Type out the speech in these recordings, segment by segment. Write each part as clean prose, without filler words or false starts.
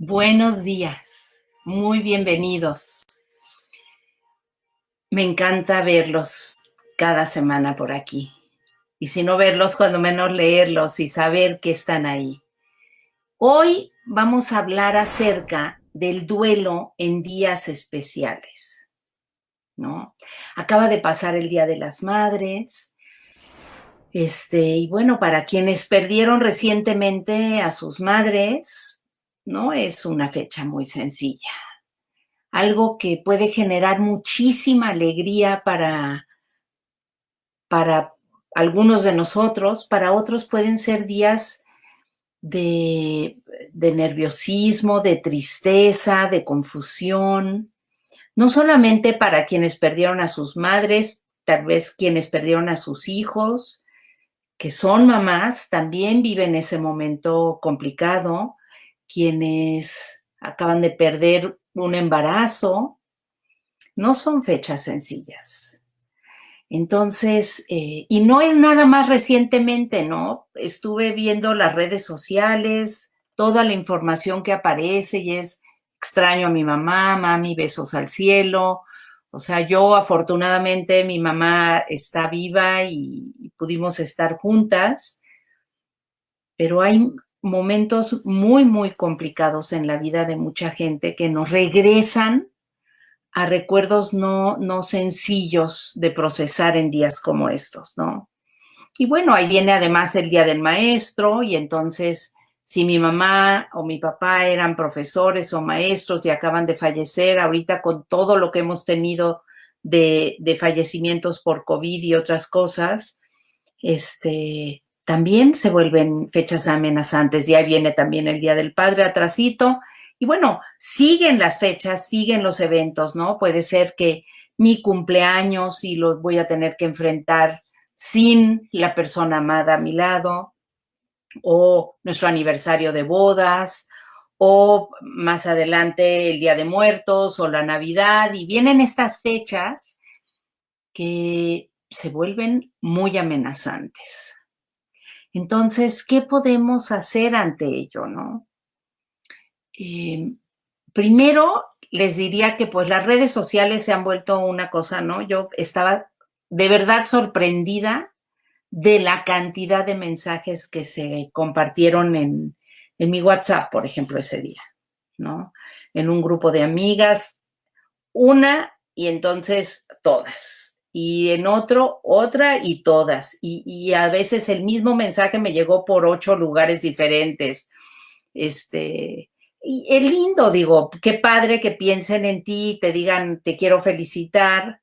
Buenos días, muy bienvenidos. Me encanta verlos cada semana por aquí. Y si no verlos, cuando menos leerlos y saber que están ahí. Hoy vamos a hablar acerca del duelo en días especiales, ¿no? Acaba de pasar el Día de las Madres. Y bueno, para quienes perdieron recientemente a sus madres, no es una fecha muy sencilla. Algo que puede generar muchísima alegría para algunos de nosotros, para otros pueden ser días de, de nerviosismo, de tristeza, de confusión, no solamente para quienes perdieron a sus madres, tal vez quienes perdieron a sus hijos, que son mamás, también viven ese momento complicado, quienes acaban de perder un embarazo. No son fechas sencillas. Entonces, y no es nada más recientemente, ¿no? Estuve viendo las redes sociales, toda la información que aparece y es extraño a mi mamá, mami, besos al cielo. O sea, yo afortunadamente mi mamá está viva y pudimos estar juntas, pero hay momentos muy, muy complicados en la vida de mucha gente que nos regresan a recuerdos no sencillos de procesar en días como estos, ¿no? Y bueno, ahí viene además el Día del Maestro y entonces si mi mamá o mi papá eran profesores o maestros y acaban de fallecer, ahorita con todo lo que hemos tenido de fallecimientos por COVID y otras cosas, también se vuelven fechas amenazantes. Ya viene también el Día del Padre atrasito. Y bueno, siguen las fechas, siguen los eventos, ¿no? Puede ser que mi cumpleaños y lo voy a tener que enfrentar sin la persona amada a mi lado, o nuestro aniversario de bodas, o más adelante el Día de Muertos o la Navidad. Y vienen estas fechas que se vuelven muy amenazantes. Entonces, ¿qué podemos hacer ante ello, no? Primero, les diría que pues las redes sociales se han vuelto una cosa, ¿no? Yo estaba de verdad sorprendida de la cantidad de mensajes que se compartieron en mi WhatsApp, por ejemplo, ese día, ¿no? En un grupo de amigas, una y entonces todas. Y en otro, otra y todas. Y a veces el mismo mensaje me llegó por 8 lugares diferentes. Y es lindo, digo, qué padre que piensen en ti, te digan, te quiero felicitar,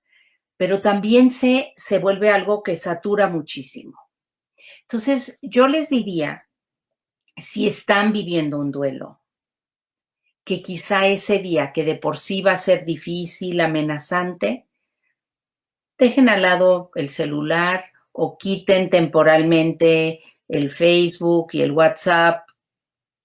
pero también se vuelve algo que satura muchísimo. Entonces, yo les diría, si están viviendo un duelo, que quizá ese día que de por sí va a ser difícil, amenazante, dejen al lado el celular o quiten temporalmente el Facebook y el WhatsApp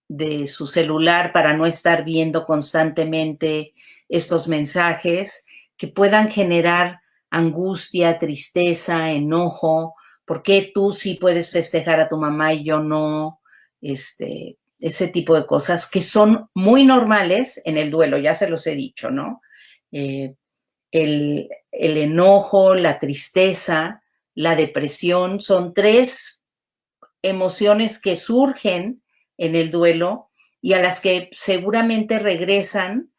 de su celular para no estar viendo constantemente estos mensajes que puedan generar angustia, tristeza, enojo. ¿Por qué tú sí puedes festejar a tu mamá y yo no? Ese tipo de cosas que son muy normales en el duelo, ya se los he dicho, ¿no? Eh, el enojo, la tristeza, la depresión, son 3 emociones que surgen en el duelo y a las que seguramente regresan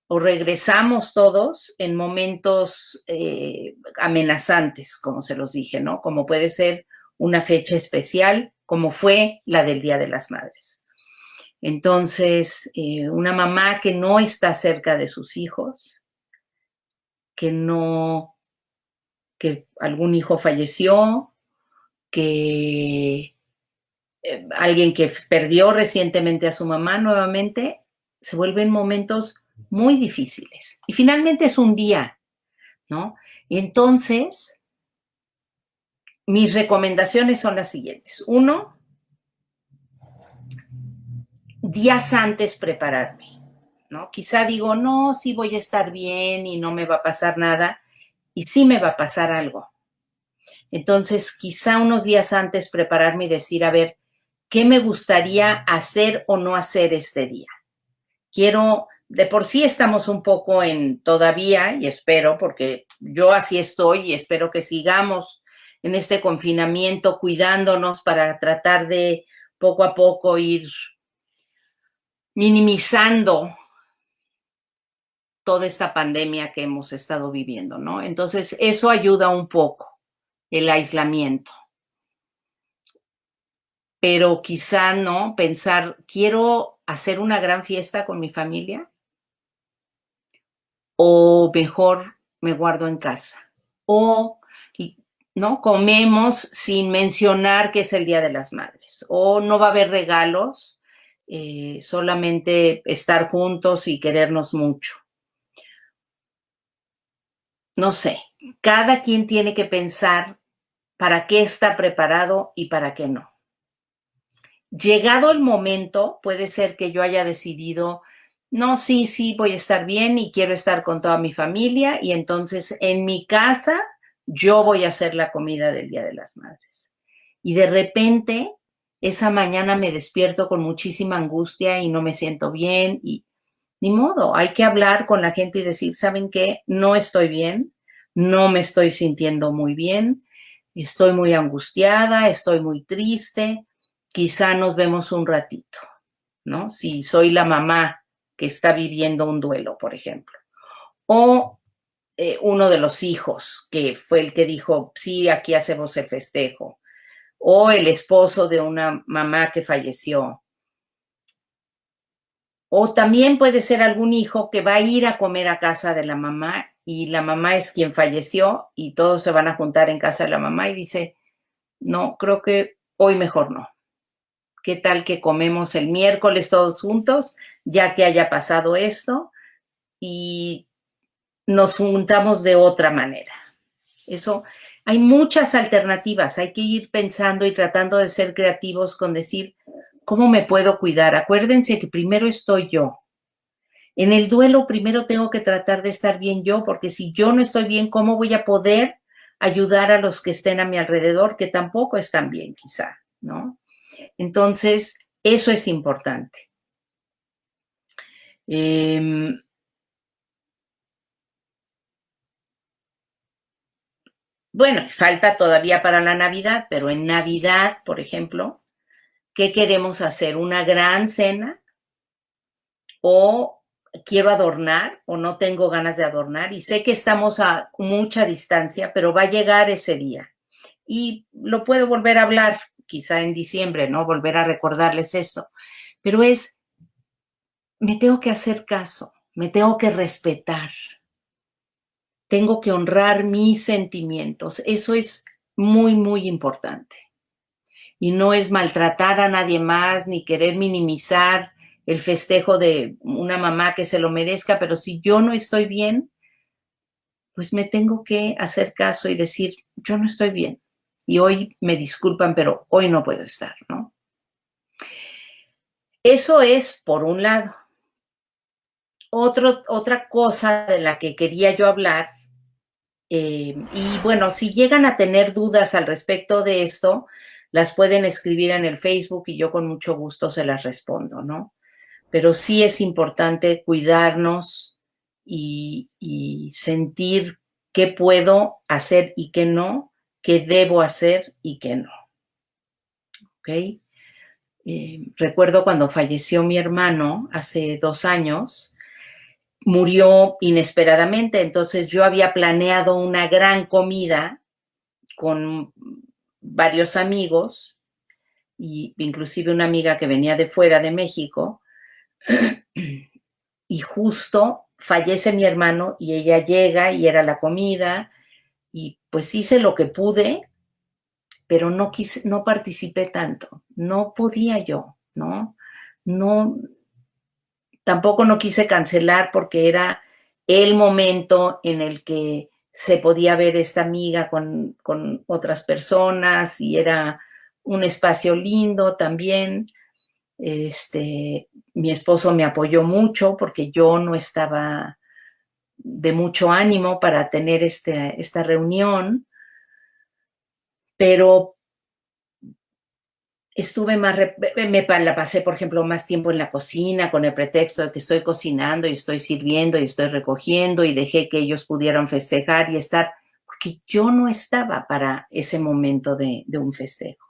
o regresamos todos en momentos amenazantes, como se los dije, ¿no? Como puede ser una fecha especial, como fue la del Día de las Madres. Entonces, una mamá que no está cerca de sus hijos, que algún hijo falleció, que alguien que perdió recientemente a su mamá nuevamente, se vuelven momentos muy difíciles. Y finalmente es un día, ¿no? Y entonces, mis recomendaciones son las siguientes. 1, días antes prepararme, ¿no? Quizá digo, no, sí voy a estar bien y no me va a pasar nada, y sí me va a pasar algo. Entonces, quizá unos días antes prepararme y decir, a ver, ¿qué me gustaría hacer o no hacer este día? de por sí estamos un poco en todavía, y espero, porque yo así estoy y espero que sigamos en este confinamiento cuidándonos para tratar de poco a poco ir minimizando toda esta pandemia que hemos estado viviendo, ¿no? Entonces, eso ayuda un poco, el aislamiento. Pero quizá no pensar, quiero hacer una gran fiesta con mi familia o mejor me guardo en casa. O, ¿no? Comemos sin mencionar que es el Día de las Madres. O no va a haber regalos, solamente estar juntos y querernos mucho. No sé, cada quien tiene que pensar para qué está preparado y para qué no. Llegado el momento, puede ser que yo haya decidido, no, sí, voy a estar bien y quiero estar con toda mi familia y entonces en mi casa yo voy a hacer la comida del Día de las Madres. Y de repente, esa mañana me despierto con muchísima angustia y no me siento bien y ni modo, hay que hablar con la gente y decir, ¿saben qué? No estoy bien, no me estoy sintiendo muy bien, estoy muy angustiada, estoy muy triste, quizá nos vemos un ratito, ¿no? Si soy la mamá que está viviendo un duelo, por ejemplo. O uno de los hijos, que fue el que dijo, sí, aquí hacemos el festejo. O el esposo de una mamá que falleció. O también puede ser algún hijo que va a ir a comer a casa de la mamá y la mamá es quien falleció y todos se van a juntar en casa de la mamá y dice, no, creo que hoy mejor no. ¿Qué tal que comemos el miércoles todos juntos, ya que haya pasado esto, y nos juntamos de otra manera? Eso, hay muchas alternativas, hay que ir pensando y tratando de ser creativos con decir, ¿cómo me puedo cuidar? Acuérdense que primero estoy yo. En el duelo primero tengo que tratar de estar bien yo, porque si yo no estoy bien, ¿cómo voy a poder ayudar a los que estén a mi alrededor, que tampoco están bien quizá, ¿no? Entonces, eso es importante. Bueno, falta todavía para la Navidad, pero en Navidad, por ejemplo, ¿qué queremos hacer? ¿Una gran cena? ¿O quiero adornar o no tengo ganas de adornar? Y sé que estamos a mucha distancia, pero va a llegar ese día. Y lo puedo volver a hablar, quizá en diciembre, ¿no? Volver a recordarles eso. Pero me tengo que hacer caso, me tengo que respetar, tengo que honrar mis sentimientos. Eso es muy, muy importante. Y no es maltratar a nadie más ni querer minimizar el festejo de una mamá que se lo merezca, pero si yo no estoy bien, pues me tengo que hacer caso y decir, yo no estoy bien. Y hoy me disculpan, pero hoy no puedo estar, ¿no? Eso es por un lado. Otra cosa de la que quería yo hablar, y bueno, si llegan a tener dudas al respecto de esto, las pueden escribir en el Facebook y yo con mucho gusto se las respondo, ¿no? Pero sí es importante cuidarnos y sentir qué puedo hacer y qué no, qué debo hacer y qué no. ¿Ok? Recuerdo cuando falleció mi hermano hace 2 años, murió inesperadamente, entonces yo había planeado una gran comida con varios amigos, y inclusive una amiga que venía de fuera de México, y justo fallece mi hermano y ella llega y era la comida y pues hice lo que pude, pero no participé tanto, no podía yo, ¿no? No, tampoco no quise cancelar porque era el momento en el que se podía ver esta amiga con otras personas y era un espacio lindo también. Mi esposo me apoyó mucho porque yo no estaba de mucho ánimo para tener esta reunión, pero estuve más, la pasé, por ejemplo, más tiempo en la cocina con el pretexto de que estoy cocinando y estoy sirviendo y estoy recogiendo y dejé que ellos pudieran festejar y estar, porque yo no estaba para ese momento de un festejo.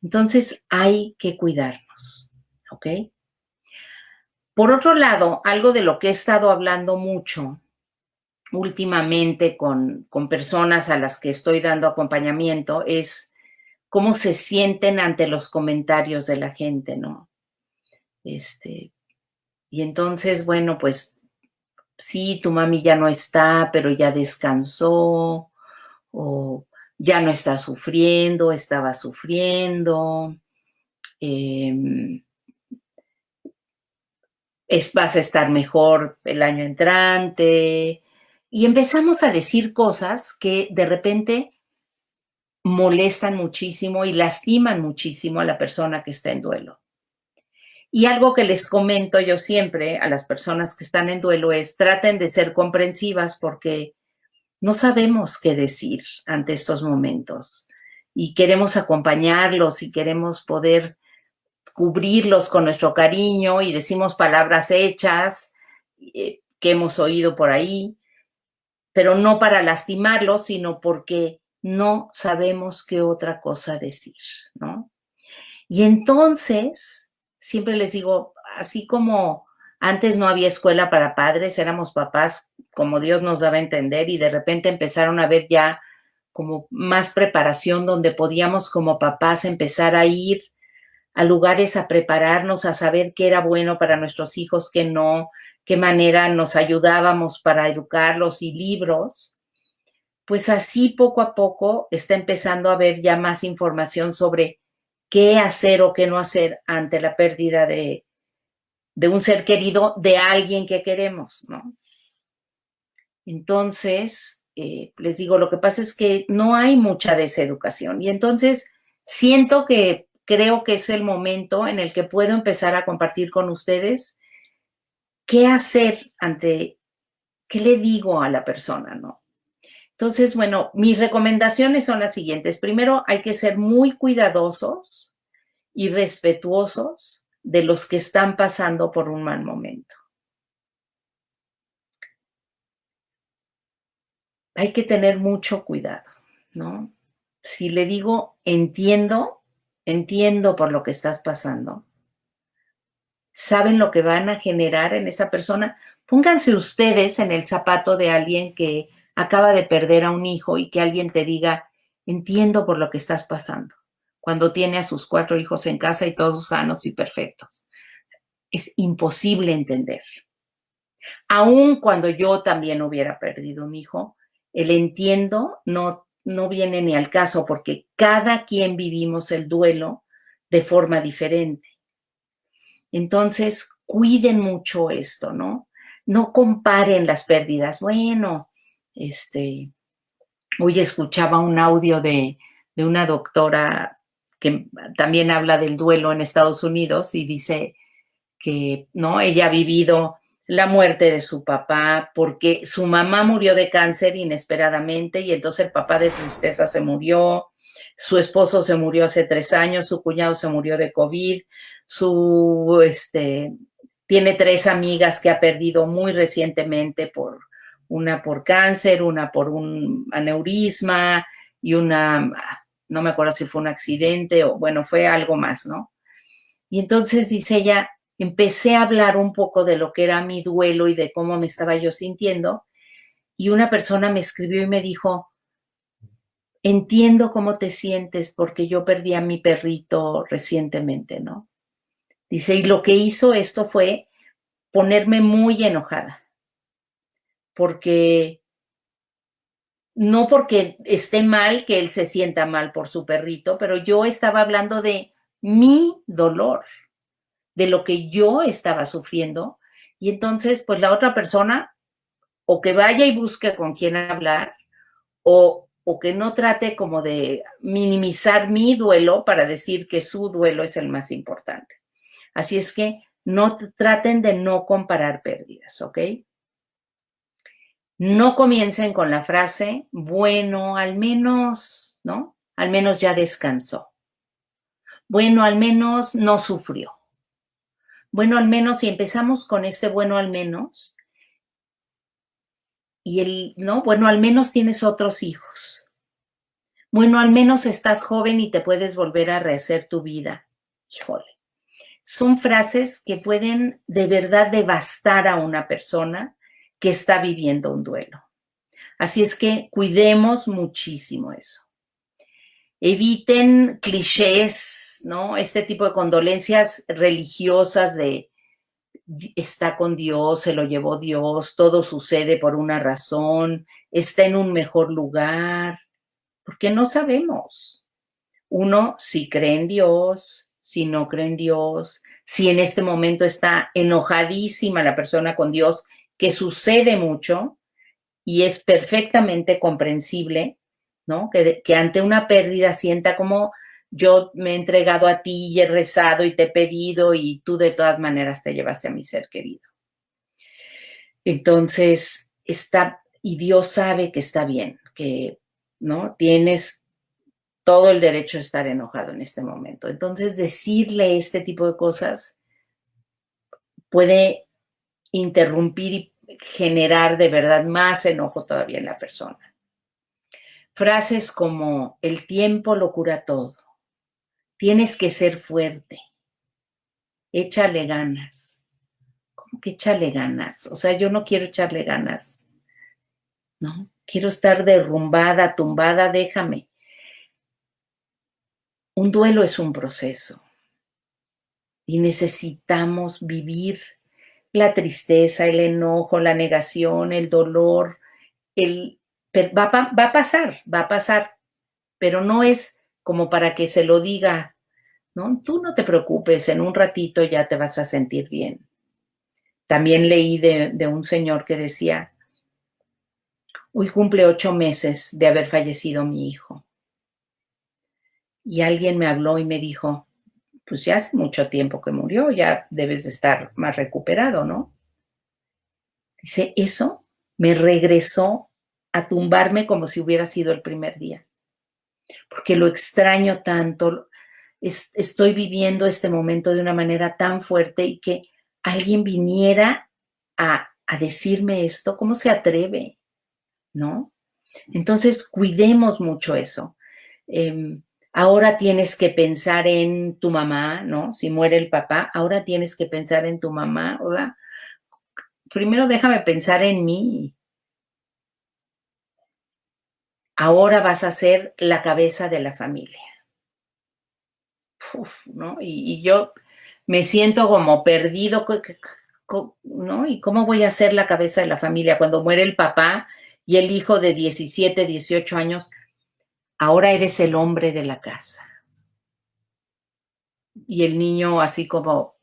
Entonces hay que cuidarnos, ¿ok? Por otro lado, algo de lo que he estado hablando mucho últimamente con personas a las que estoy dando acompañamiento es cómo se sienten ante los comentarios de la gente, ¿no? Y entonces, bueno, pues sí, tu mami ya no está, pero ya descansó, o ya no está sufriendo, estaba sufriendo, eh, vas a estar mejor el año entrante. Y empezamos a decir cosas que de repente molestan muchísimo y lastiman muchísimo a la persona que está en duelo. Y algo que les comento yo siempre a las personas que están en duelo es traten de ser comprensivas porque no sabemos qué decir ante estos momentos y queremos acompañarlos y queremos poder cubrirlos con nuestro cariño y decimos palabras hechas que hemos oído por ahí, pero no para lastimarlos, sino porque no sabemos qué otra cosa decir, ¿no? Y entonces, siempre les digo, así como antes no había escuela para padres, éramos papás como Dios nos daba a entender y de repente empezaron a ver ya como más preparación donde podíamos como papás empezar a ir a lugares a prepararnos, a saber qué era bueno para nuestros hijos, qué no, qué manera nos ayudábamos para educarlos y libros, pues así poco a poco está empezando a haber ya más información sobre qué hacer o qué no hacer ante la pérdida de un ser querido, de alguien que queremos, ¿no? Entonces, les digo, lo que pasa es que no hay mucha deseducación y entonces siento que creo que es el momento en el que puedo empezar a compartir con ustedes qué hacer ante, qué le digo a la persona, ¿no? Entonces, bueno, mis recomendaciones son las siguientes. Primero, hay que ser muy cuidadosos y respetuosos de los que están pasando por un mal momento. Hay que tener mucho cuidado, ¿no? Si le digo, entiendo por lo que estás pasando, saben lo que van a generar en esa persona. Pónganse ustedes en el zapato de alguien que acaba de perder a un hijo y que alguien te diga, entiendo por lo que estás pasando, cuando tiene a sus 4 hijos en casa y todos sanos y perfectos. Es imposible entender. Aun cuando yo también hubiera perdido un hijo, el entiendo no viene ni al caso porque cada quien vivimos el duelo de forma diferente. Entonces, cuiden mucho esto, ¿no? No comparen las pérdidas. Bueno, hoy escuchaba un audio de una doctora que también habla del duelo en Estados Unidos y dice que, ¿no? Ella ha vivido la muerte de su papá porque su mamá murió de cáncer inesperadamente y entonces el papá de tristeza se murió, su esposo se murió hace 3 años, su cuñado se murió de COVID, tiene 3 amigas que ha perdido muy recientemente una por cáncer, una por un aneurisma y una, no me acuerdo si fue un accidente o bueno, fue algo más, ¿no? Y entonces dice ella, empecé a hablar un poco de lo que era mi duelo y de cómo me estaba yo sintiendo. Y una persona me escribió y me dijo, entiendo cómo te sientes porque yo perdí a mi perrito recientemente, ¿no? Dice, y lo que hizo esto fue ponerme muy enojada, porque no porque esté mal que él se sienta mal por su perrito, pero yo estaba hablando de mi dolor, de lo que yo estaba sufriendo. Y entonces, pues la otra persona o que vaya y busque con quién hablar o que no trate como de minimizar mi duelo para decir que su duelo es el más importante. Así es que no traten de no comparar pérdidas, ¿ok? No comiencen con la frase, bueno, al menos, ¿no? Al menos ya descansó. bueno, al menos no sufrió. Bueno, al menos, si empezamos con este bueno, al menos, ¿no? Bueno, al menos tienes otros hijos. Bueno, al menos estás joven y te puedes volver a rehacer tu vida. Híjole. Son frases que pueden de verdad devastar a una persona que está viviendo un duelo. Así es que cuidemos muchísimo eso. Eviten clichés, ¿no? Este tipo de condolencias religiosas de está con Dios, se lo llevó Dios, todo sucede por una razón, está en un mejor lugar, porque no sabemos. Uno, si cree en Dios, si no cree en Dios, si en este momento está enojadísima la persona con Dios, que sucede mucho y es perfectamente comprensible, ¿no? Que ante una pérdida sienta como yo me he entregado a ti y he rezado y te he pedido y tú de todas maneras te llevaste a mi ser querido. Entonces, y Dios sabe que está bien, que, ¿no? Tienes todo el derecho a estar enojado en este momento. Entonces, decirle este tipo de cosas puede interrumpir y generar de verdad más enojo todavía en la persona. Frases como el tiempo lo cura todo, tienes que ser fuerte, échale ganas. ¿Cómo que échale ganas? O sea, yo no quiero echarle ganas, ¿no? Quiero estar derrumbada, tumbada, déjame. Un duelo es un proceso y necesitamos vivir la tristeza, el enojo, la negación, el dolor, va a pasar, pero no es como para que se lo diga, ¿no? Tú no te preocupes, en un ratito ya te vas a sentir bien. También leí de un señor que decía, hoy cumple 8 meses de haber fallecido mi hijo. Y alguien me habló y me dijo, pues ya hace mucho tiempo que murió, ya debes de estar más recuperado, ¿no? Dice, eso me regresó a tumbarme como si hubiera sido el primer día, porque lo extraño tanto, estoy viviendo este momento de una manera tan fuerte y que alguien viniera a decirme esto, ¿cómo se atreve? ¿No? Entonces, cuidemos mucho eso. Eh, ahora tienes que pensar en tu mamá, ¿no? Si muere el papá, ahora tienes que pensar en tu mamá, o sea, primero déjame pensar en mí. Ahora vas a ser la cabeza de la familia. Uf, ¿no? Y yo me siento como perdido, ¿no? ¿Y cómo voy a ser la cabeza de la familia cuando muere el papá y el hijo de 17, 18 años? Ahora eres el hombre de la casa. Y el niño así como,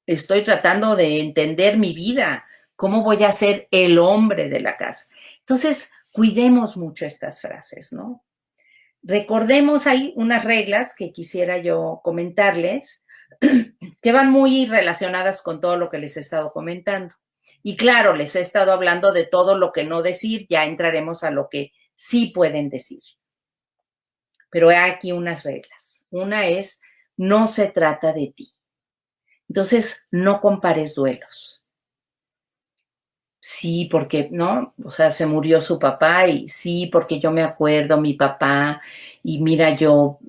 estoy tratando de entender mi vida, ¿cómo voy a ser el hombre de la casa? Entonces, cuidemos mucho estas frases, ¿no? Recordemos, hay unas reglas que quisiera yo comentarles que van muy relacionadas con todo lo que les he estado comentando. Y claro, les he estado hablando de todo lo que no decir, ya entraremos a lo que sí pueden decir. Pero hay aquí unas reglas. Una es, no se trata de ti. Entonces, no compares duelos. Sí, porque, ¿no? O sea, se murió su papá y sí, porque yo me acuerdo, mi papá, y mira, yo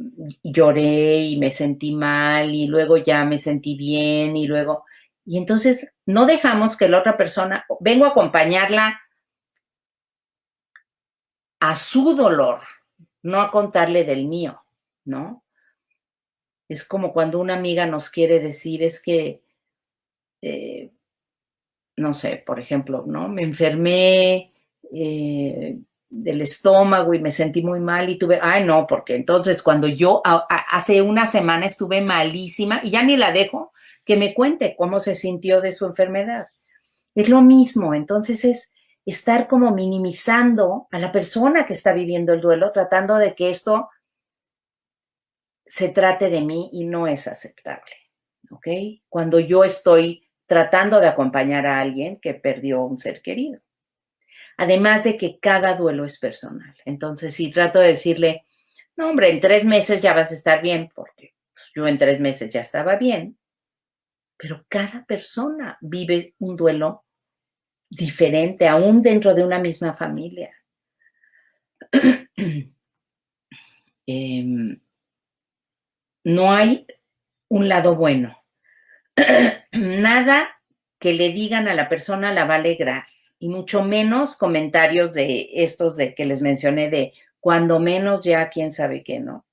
lloré y me sentí mal y luego ya me sentí bien y luego, y entonces no dejamos que la otra persona, vengo a acompañarla a su dolor, no a contarle del mío, ¿no? Es como cuando una amiga nos quiere decir, es que, eh, no sé, por ejemplo, ¿no? Me enfermé del estómago y me sentí muy mal y tuve, ay, no, porque entonces cuando yo hace una semana estuve malísima y ya ni la dejo que me cuente cómo se sintió de su enfermedad. Es lo mismo, entonces es estar como minimizando a la persona que está viviendo el duelo, tratando de que esto se trate de mí y no es aceptable, ¿ok? Cuando yo estoy tratando de acompañar a alguien que perdió un ser querido. Además de que cada duelo es personal. Entonces, si trato de decirle, No, hombre, en 3 meses ya vas a estar bien, porque pues, yo en 3 meses ya estaba bien, pero cada persona vive un duelo diferente, aún dentro de una misma familia. No hay un lado bueno. Nada que le digan a la persona la va a alegrar, y mucho menos comentarios de estos de que les mencioné de cuando menos ya quién sabe qué, ¿no?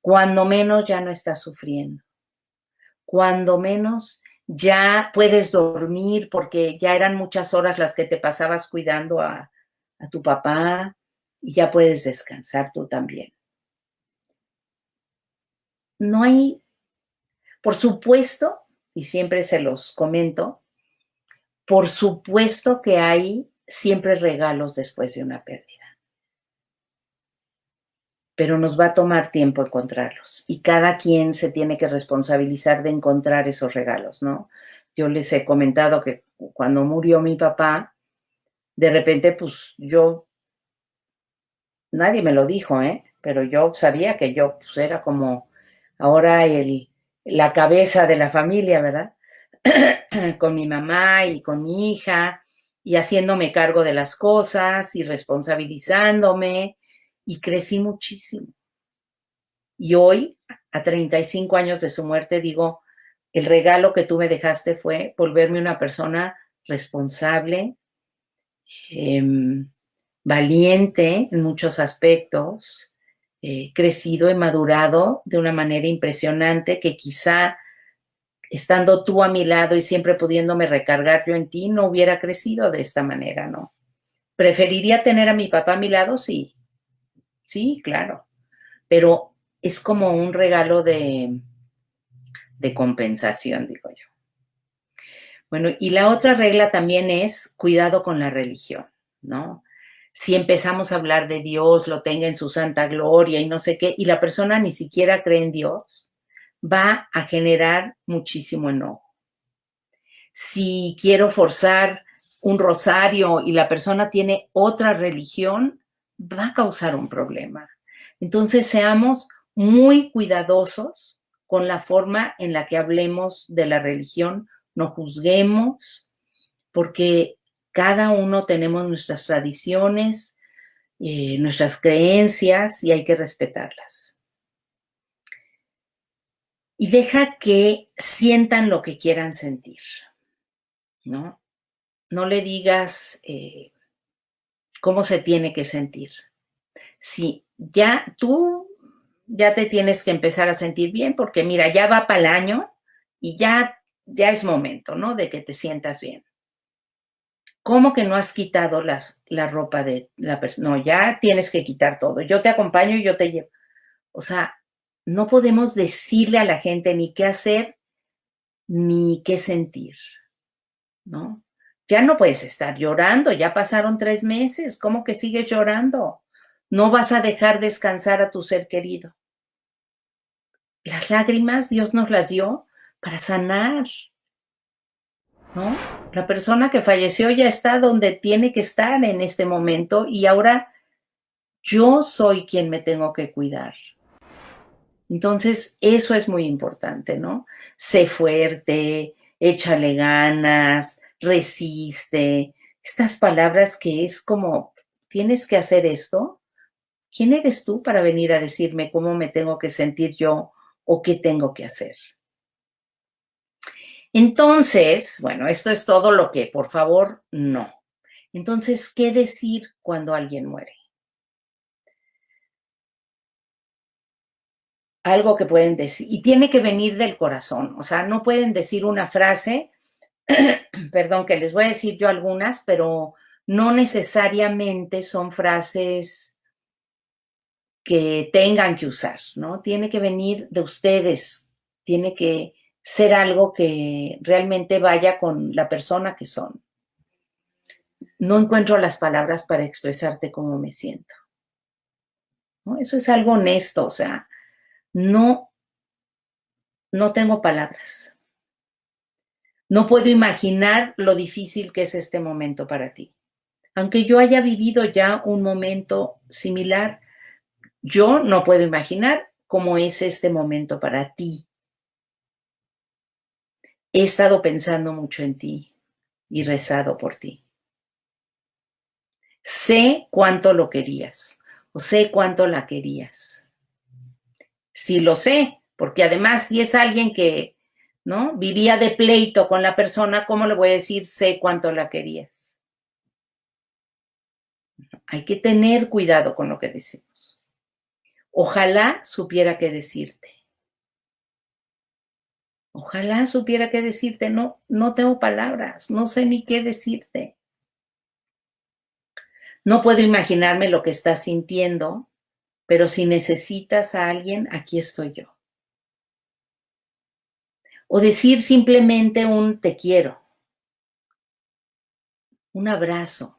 Cuando menos ya no estás sufriendo. Cuando menos ya puedes dormir porque ya eran muchas horas las que te pasabas cuidando a tu papá y ya puedes descansar tú también. No hay, por supuesto, y siempre se los comento, por supuesto que hay siempre regalos después de una pérdida, pero nos va a tomar tiempo encontrarlos y cada quien se tiene que responsabilizar de encontrar esos regalos, ¿no? Yo les he comentado que cuando murió mi papá, de repente, pues yo, nadie me lo dijo, ¿eh? Pero yo sabía que yo pues, era como ahora la cabeza de la familia, ¿verdad? Con mi mamá y con mi hija y haciéndome cargo de las cosas y responsabilizándome y crecí muchísimo. Y hoy, a 35 años de su muerte, digo, el regalo que tú me dejaste fue volverme una persona responsable, eh, valiente en muchos aspectos, crecido y madurado de una manera impresionante que quizá estando tú a mi lado y siempre pudiéndome recargar yo en ti, no hubiera crecido de esta manera, ¿no? ¿Preferiría tener a mi papá a mi lado? Sí, sí, claro, pero es como un regalo de compensación, digo yo. Bueno, y la otra regla también es cuidado con la religión, ¿no? Si empezamos a hablar de Dios, lo tenga en su santa gloria y no sé qué, y la persona ni siquiera cree en Dios, va a generar muchísimo enojo. Si quiero forzar un rosario y la persona tiene otra religión, va a causar un problema. Entonces, seamos muy cuidadosos con la forma en la que hablemos de la religión, no juzguemos, porque cada uno tenemos nuestras tradiciones, nuestras creencias y hay que respetarlas. Y deja que sientan lo que quieran sentir, ¿no? No le digas cómo se tiene que sentir. Si ya tú ya te tienes que empezar a sentir bien, porque mira, ya va para el año y ya es momento, ¿no? De que te sientas bien. ¿Cómo que no has quitado la ropa de la persona? No, ya tienes que quitar todo. Yo te acompaño y yo te llevo. O sea, no podemos decirle a la gente ni qué hacer ni qué sentir, ¿no? Ya no puedes estar llorando, ya pasaron 3 meses, ¿cómo que sigues llorando? No vas a dejar descansar a tu ser querido. Las lágrimas Dios nos las dio para sanar, ¿no? La persona que falleció ya está donde tiene que estar en este momento y ahora yo soy quien me tengo que cuidar. Entonces, eso es muy importante, ¿no? Sé fuerte, échale ganas, resiste. Estas palabras que es como, tienes que hacer esto. ¿Quién eres tú para venir a decirme cómo me tengo que sentir yo o qué tengo que hacer? Entonces, bueno, esto es todo lo que, por favor, no. Entonces, ¿qué decir cuando alguien muere? Algo que pueden decir, y tiene que venir del corazón, o sea, no pueden decir una frase, perdón, que les voy a decir yo algunas, pero no necesariamente son frases que tengan que usar, ¿no? Tiene que venir de ustedes, tiene que ser algo que realmente vaya con la persona que son. No encuentro las palabras para expresarte cómo me siento, ¿no? Eso es algo honesto, o sea, no, no tengo palabras. No puedo imaginar lo difícil que es este momento para ti. Aunque yo haya vivido ya un momento similar, Yo no puedo imaginar cómo es este momento para ti. He estado pensando mucho en ti y rezado por ti. Sé cuánto lo querías o sé cuánto la querías. Sí lo sé, porque además si es alguien que, ¿no? Vivía de pleito con la persona, ¿cómo le voy a decir sé cuánto la querías? Hay que tener cuidado con lo que decimos. Ojalá supiera qué decirte. Ojalá supiera qué decirte. No, no tengo palabras, no sé ni qué decirte. No puedo imaginarme lo que estás sintiendo, pero si necesitas a alguien, aquí estoy yo. O decir simplemente un te quiero, un abrazo,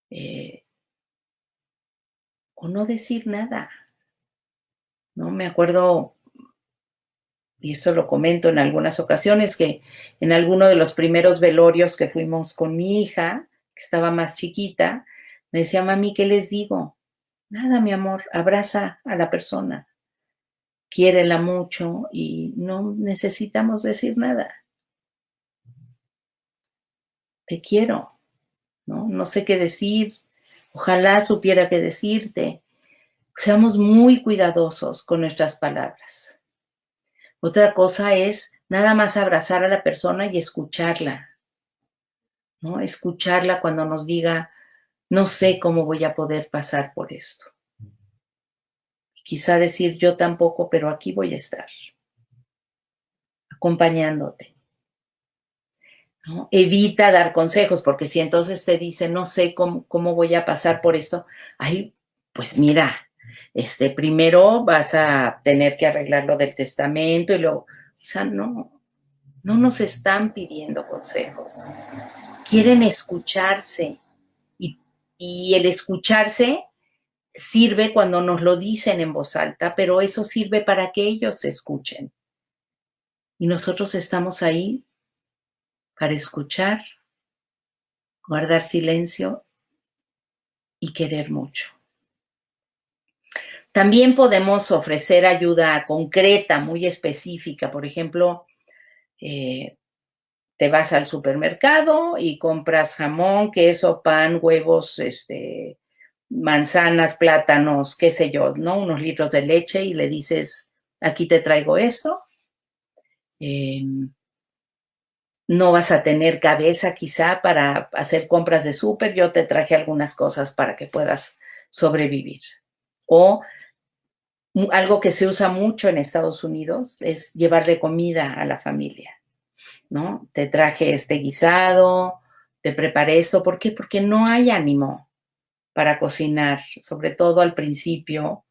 eh, o no decir nada. ¿No? Me acuerdo, y esto lo comento en algunas ocasiones, que en alguno de los primeros velorios que fuimos con mi hija, que estaba más chiquita, me decía, mami, ¿qué les digo? Nada, mi amor, abraza a la persona, quiérela mucho y no necesitamos decir nada. Te quiero, ¿no? No sé qué decir, ojalá supiera qué decirte. Seamos muy cuidadosos con nuestras palabras. Otra cosa es nada más abrazar a la persona y escucharla, ¿no? Escucharla cuando nos diga, no sé cómo voy a poder pasar por esto. Quizá decir yo tampoco, pero aquí voy a estar, acompañándote, ¿no? Evita dar consejos, porque si entonces te dice, no sé cómo voy a pasar por esto, ay, pues mira, primero vas a tener que arreglar lo del testamento y luego, o sea, no nos están pidiendo consejos, quieren escucharse y, y el escucharse sirve cuando nos lo dicen en voz alta, pero eso sirve para que ellos se escuchen. Y nosotros estamos ahí para escuchar, guardar silencio y querer mucho. También podemos ofrecer ayuda concreta, muy específica. Por ejemplo, te vas al supermercado y compras jamón, queso, pan, huevos, manzanas, plátanos, qué sé yo, ¿no? Unos litros de leche y le dices, aquí te traigo esto. No vas a tener cabeza quizá para hacer compras de súper, yo te traje algunas cosas para que puedas sobrevivir. O algo que se usa mucho en Estados Unidos es llevarle comida a la familia, ¿no? Te traje este guisado, te preparé esto, ¿por qué? Porque no hay ánimo para cocinar, sobre todo al principio.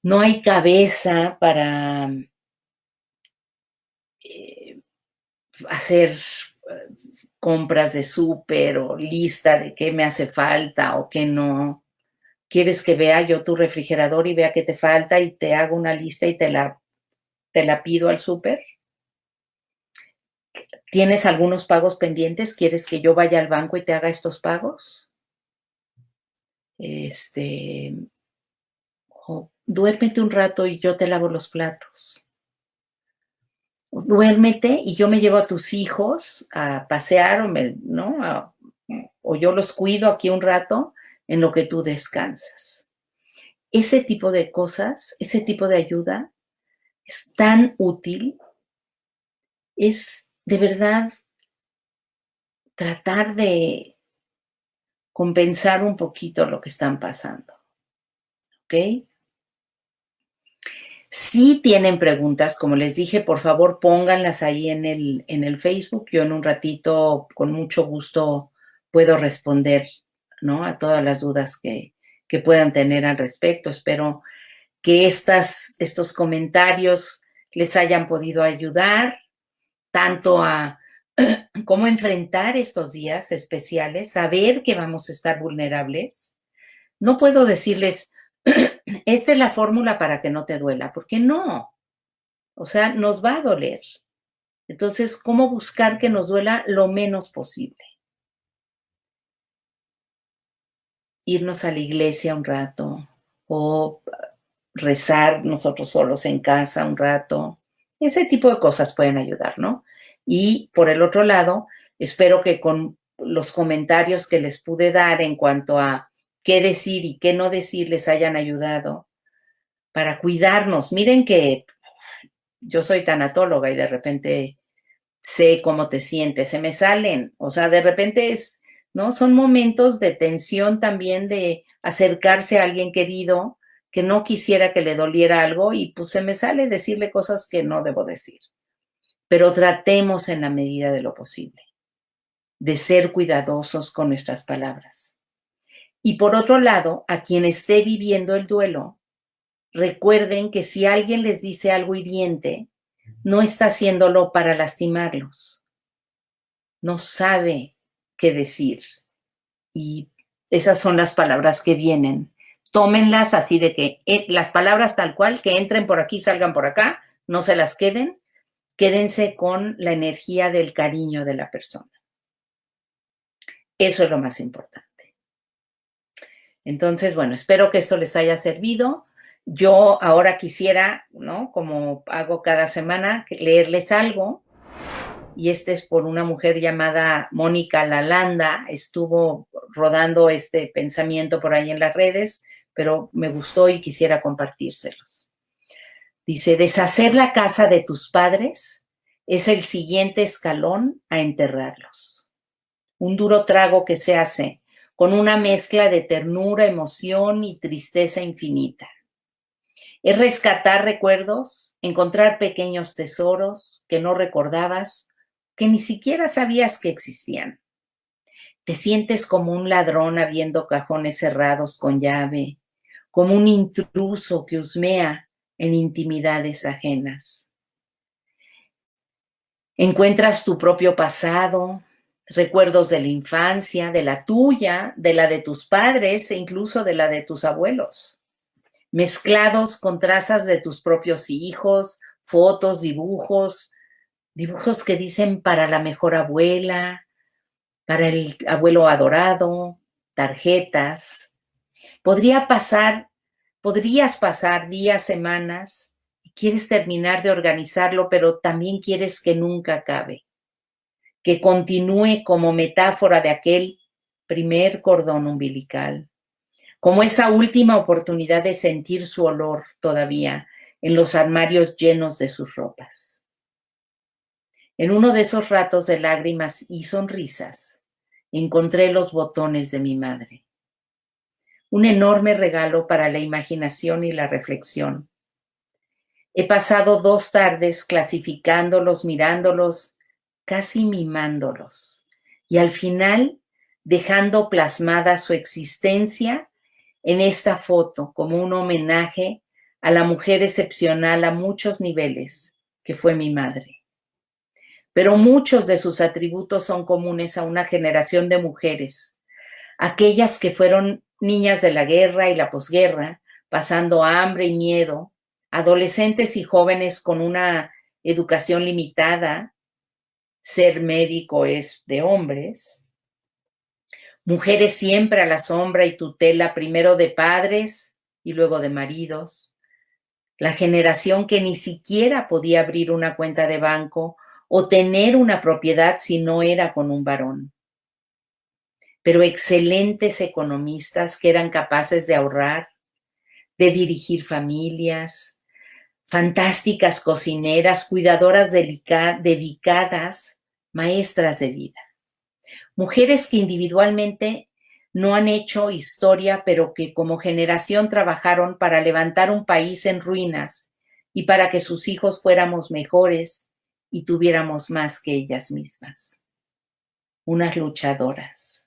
No hay cabeza para eh, hacer compras de súper o lista de qué me hace falta o qué no. ¿Quieres que vea yo tu refrigerador y vea qué te falta y te hago una lista y te la pido al súper? ¿Tienes algunos pagos pendientes? ¿Quieres que yo vaya al banco y te haga estos pagos? Duérmete un rato y yo te lavo los platos. Duérmete y yo me llevo a tus hijos a pasear ¿no? O yo los cuido aquí un rato en lo que tú descansas. Ese tipo de cosas, ese tipo de ayuda es tan útil, es de verdad tratar de compensar un poquito lo que están pasando, ¿ok? Si tienen preguntas, como les dije, por favor pónganlas ahí en el Facebook. Yo en un ratito, con mucho gusto, puedo responder, ¿no? A todas las dudas que puedan tener al respecto. Espero que estos comentarios les hayan podido ayudar tanto a cómo enfrentar estos días especiales, saber que vamos a estar vulnerables. No puedo decirles, esta es la fórmula para que no te duela, porque no. O sea, nos va a doler. Entonces, ¿cómo buscar que nos duela lo menos posible? irnos a la iglesia un rato o rezar nosotros solos en casa un rato. Ese tipo de cosas pueden ayudar, ¿no? Y por el otro lado, espero que con los comentarios que les pude dar en cuanto a qué decir y qué no decir les hayan ayudado para cuidarnos. Miren que yo soy tanatóloga y de repente sé cómo te sientes, se me salen, o sea, de repente es, ¿no? Son momentos de tensión también de acercarse a alguien querido que no quisiera que le doliera algo y pues se me sale decirle cosas que no debo decir. Pero tratemos en la medida de lo posible de ser cuidadosos con nuestras palabras. Y por otro lado, a quien esté viviendo el duelo, recuerden que si alguien les dice algo hiriente, no está haciéndolo para lastimarlos. No sabe qué decir. Y esas son las palabras que vienen. Tómenlas así de que las palabras tal cual, que entren por aquí, salgan por acá, no se las queden. Quédense con la energía del cariño de la persona. Eso es lo más importante. Entonces, bueno, espero que esto les haya servido. Yo ahora quisiera, ¿no? Como hago cada semana, leerles algo. Y este es por una mujer llamada Mónica Lalanda. Estuvo rodando este pensamiento por ahí en las redes, pero me gustó y quisiera compartírselos. Dice, deshacer la casa de tus padres es el siguiente escalón a enterrarlos. Un duro trago que se hace con una mezcla de ternura, emoción y tristeza infinita. Es rescatar recuerdos, encontrar pequeños tesoros que no recordabas, que ni siquiera sabías que existían. Te sientes como un ladrón abriendo cajones cerrados con llave, como un intruso que husmea en intimidades ajenas. Encuentras tu propio pasado, recuerdos de la infancia, de la tuya, de la de tus padres e incluso de la de tus abuelos, mezclados con trazas de tus propios hijos, fotos, dibujos que dicen para la mejor abuela, para el abuelo adorado, tarjetas. Podrías pasar días, semanas, y quieres terminar de organizarlo, pero también quieres que nunca acabe, que continúe como metáfora de aquel primer cordón umbilical, como esa última oportunidad de sentir su olor todavía en los armarios llenos de sus ropas. En uno de esos ratos de lágrimas y sonrisas, encontré los botones de mi madre. Un enorme regalo para la imaginación y la reflexión. He pasado 2 tardes clasificándolos, mirándolos, casi mimándolos, y al final dejando plasmada su existencia en esta foto como un homenaje a la mujer excepcional a muchos niveles que fue mi madre. Pero muchos de sus atributos son comunes a una generación de mujeres, aquellas que fueron niñas de la guerra y la posguerra, pasando hambre y miedo, adolescentes y jóvenes con una educación limitada, ser médico es de hombres, mujeres siempre a la sombra y tutela primero de padres y luego de maridos, la generación que ni siquiera podía abrir una cuenta de banco o tener una propiedad si no era con un varón. Pero excelentes economistas que eran capaces de ahorrar, de dirigir familias, fantásticas cocineras, cuidadoras dedicadas, maestras de vida. Mujeres que individualmente no han hecho historia, pero que como generación trabajaron para levantar un país en ruinas y para que sus hijos fuéramos mejores y tuviéramos más que ellas mismas. Unas luchadoras.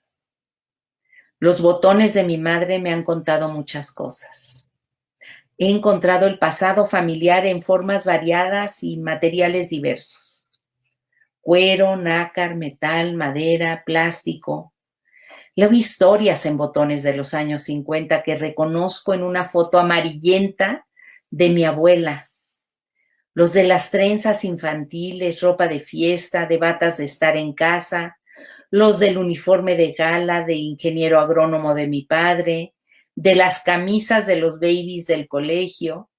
Los botones de mi madre me han contado muchas cosas. He encontrado el pasado familiar en formas variadas y materiales diversos. Cuero, nácar, metal, madera, plástico. Leo historias en botones de los años 50 que reconozco en una foto amarillenta de mi abuela. Los de las trenzas infantiles, ropa de fiesta, de batas de estar en casa, los del uniforme de gala de ingeniero agrónomo de mi padre, de las camisas de los babies del colegio,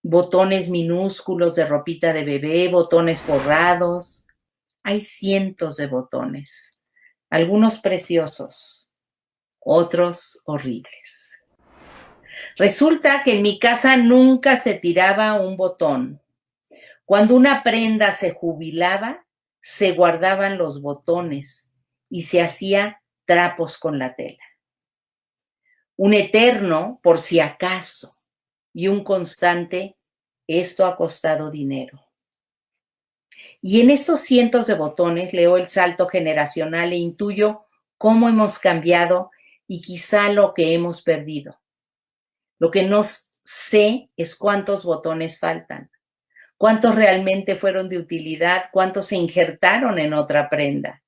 botones minúsculos de ropita de bebé, botones forrados. Hay cientos de botones, algunos preciosos, otros horribles. Resulta que en mi casa nunca se tiraba un botón. Cuando una prenda se jubilaba, se guardaban los botones y se hacía trapos con la tela. Un eterno, por si acaso, y un constante, esto ha costado dinero. Y en estos cientos de botones leo el salto generacional e intuyo cómo hemos cambiado y quizá lo que hemos perdido. Lo que no sé es cuántos botones faltan, cuántos realmente fueron de utilidad, cuántos se injertaron en otra prenda.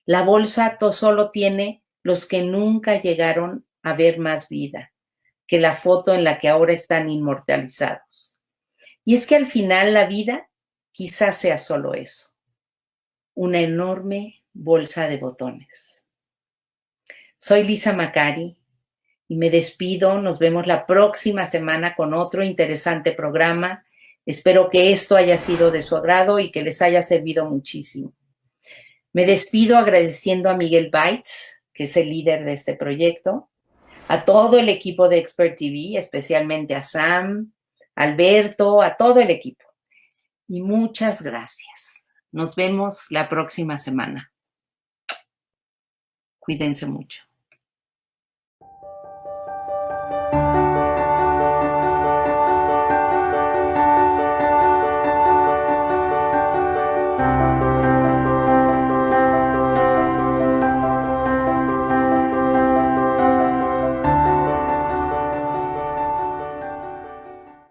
La bolsa solo tiene los que nunca llegaron a ver más vida que la foto en la que ahora están inmortalizados. Y es que al final la vida quizás sea solo eso, una enorme bolsa de botones. Soy Lisa Macari y me despido. Nos vemos la próxima semana con otro interesante programa. Espero que esto haya sido de su agrado y que les haya servido muchísimo. Me despido agradeciendo a Miguel Baitz, que es el líder de este proyecto, a todo el equipo de Expert TV, especialmente a Sam, a Alberto, a todo el equipo. Y muchas gracias. Nos vemos la próxima semana. Cuídense mucho.